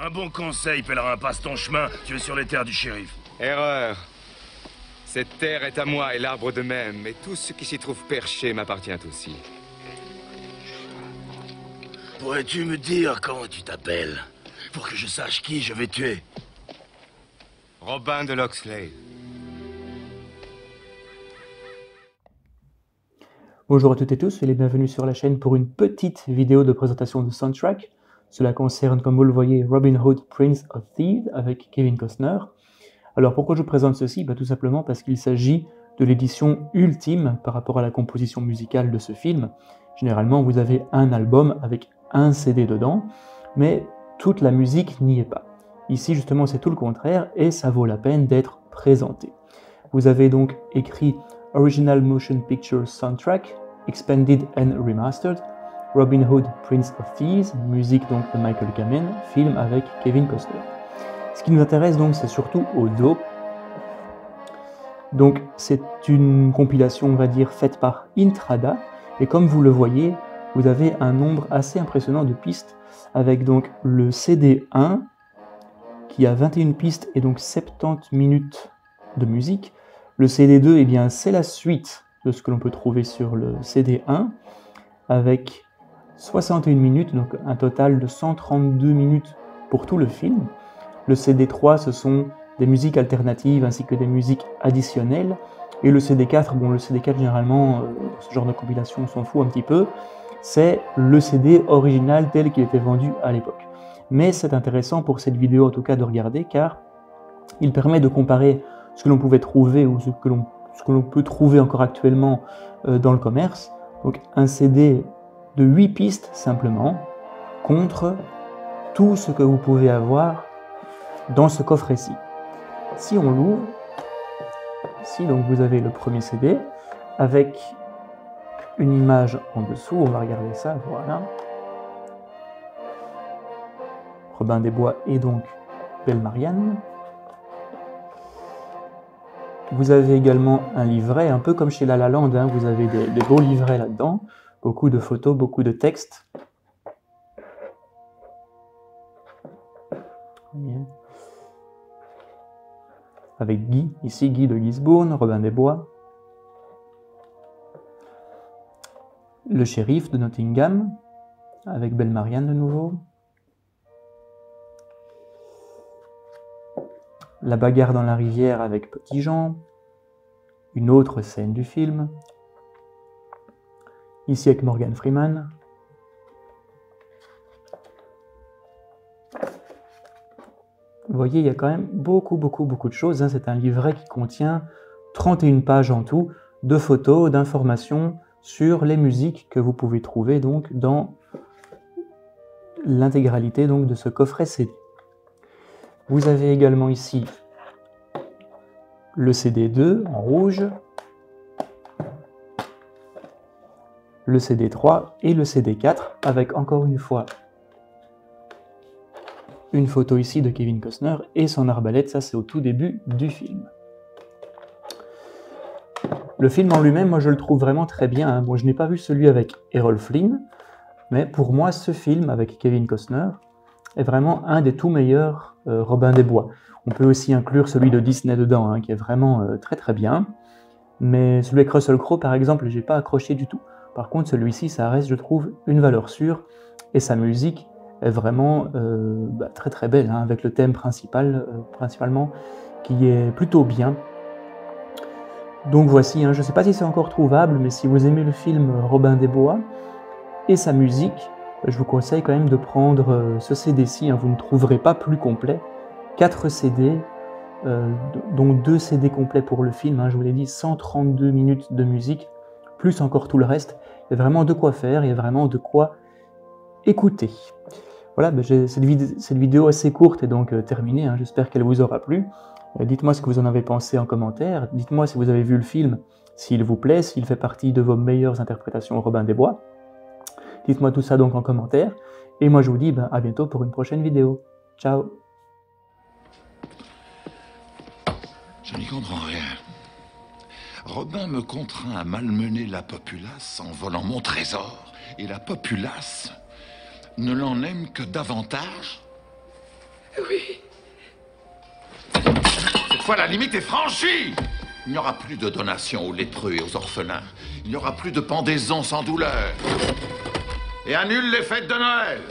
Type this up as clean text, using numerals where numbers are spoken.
Un bon conseil, pèlerin, passe ton chemin. Tu es sur les terres du shérif. Erreur. Cette terre est à moi et l'arbre de même, et tout ce qui s'y trouve perché m'appartient aussi. Pourrais-tu me dire comment tu t'appelles? Pour que je sache qui je vais tuer. Robin de Locksley. Bonjour à toutes et tous et les bienvenus sur la chaîne pour une petite vidéo de présentation de soundtrack. Cela concerne, comme vous le voyez, Robin Hood, Prince of Thieves avec Kevin Costner. Alors pourquoi je vous présente ceci? Tout simplement parce qu'il s'agit de l'édition ultime par rapport à la composition musicale de ce film. Généralement, vous avez un album avec un CD dedans, mais toute la musique n'y est pas. Ici, justement, c'est tout le contraire et ça vaut la peine d'être présenté. Vous avez donc écrit Original Motion Picture Soundtrack, Expanded and Remastered, Robin Hood, Prince of Thieves, musique donc de Michael Kamen, film avec Kevin Costner. Ce qui nous intéresse donc, c'est surtout audio. Donc, c'est une compilation, on va dire, faite par Intrada, et comme vous le voyez, vous avez un nombre assez impressionnant de pistes, avec donc le CD 1, qui a 21 pistes et donc 70 minutes de musique. Le CD 2, eh bien, c'est la suite de ce que l'on peut trouver sur le CD 1, avec 61 minutes, donc un total de 132 minutes pour tout le film. Le CD 3, ce sont des musiques alternatives ainsi que des musiques additionnelles. Et le CD 4, bon, le CD 4, généralement, dans ce genre de compilation, on s'en fout un petit peu. C'est le CD original tel qu'il était vendu à l'époque. Mais c'est intéressant pour cette vidéo, en tout cas, de regarder, car il permet de comparer ce que l'on pouvait trouver ou ce que l'on peut trouver encore actuellement dans le commerce. Donc un CD de 8 pistes simplement, contre tout ce que vous pouvez avoir dans ce coffret-ci. Si on l'ouvre, ici donc vous avez le premier CD avec une image en dessous, on va regarder ça, voilà. Robin des Bois et donc Belle Marianne. Vous avez également un livret, un peu comme chez La La Land, hein, vous avez des beaux livrets là-dedans, beaucoup de photos, beaucoup de textes. Avec Guy, ici Guy de Gisbourne, Robin des Bois. Le shérif de Nottingham, avec Belle Marianne de nouveau. La bagarre dans la rivière avec Petit Jean. Une autre scène du film. Ici avec Morgan Freeman. Vous voyez, il y a quand même beaucoup de choses. C'est un livret qui contient 31 pages en tout, de photos, d'informations sur les musiques que vous pouvez trouver donc dans l'intégralité donc de ce coffret CD. Vous avez également ici le CD 2 en rouge, le CD 3 et le CD 4 avec encore une fois une photo ici de Kevin Costner et son arbalète, ça c'est au tout début du film. Le film en lui-même, moi je le trouve vraiment très bien. Hein. Bon, je n'ai pas vu celui avec Errol Flynn, mais pour moi ce film avec Kevin Costner est vraiment un des tout meilleurs Robin des Bois. On peut aussi inclure celui de Disney dedans, hein, qui est vraiment très bien. Mais celui avec Russell Crowe par exemple, j'ai pas accroché du tout. Par contre celui-ci, ça reste, je trouve, une valeur sûre, et sa musique est vraiment très belle, hein, avec le thème principalement, qui est plutôt bien. Donc voici, hein, je ne sais pas si c'est encore trouvable, mais si vous aimez le film Robin des Bois et sa musique, je vous conseille quand même de prendre ce CD-ci, hein, vous ne trouverez pas plus complet. 4 CD, dont 2 CD complets pour le film, hein, je vous l'ai dit, 132 minutes de musique, plus encore tout le reste. Il y a vraiment de quoi faire, il y a vraiment de quoi écouter. Voilà, cette vidéo assez courte est donc terminée, hein, j'espère qu'elle vous aura plu. Dites-moi ce que vous en avez pensé en commentaire, dites-moi si vous avez vu le film, s'il vous plaît, s'il fait partie de vos meilleures interprétations Robin des Bois. Dites-moi tout ça donc en commentaire, et moi je vous dis à bientôt pour une prochaine vidéo. Ciao. Je n'y comprends rien. Robin me contraint à malmener la populace en volant mon trésor, et la populace ne l'en aime que davantage. Oui. Cette fois, la limite est franchie. Il n'y aura plus de donations aux lépreux et aux orphelins. Il n'y aura plus de pendaisons sans douleur. Et annule les fêtes de Noël.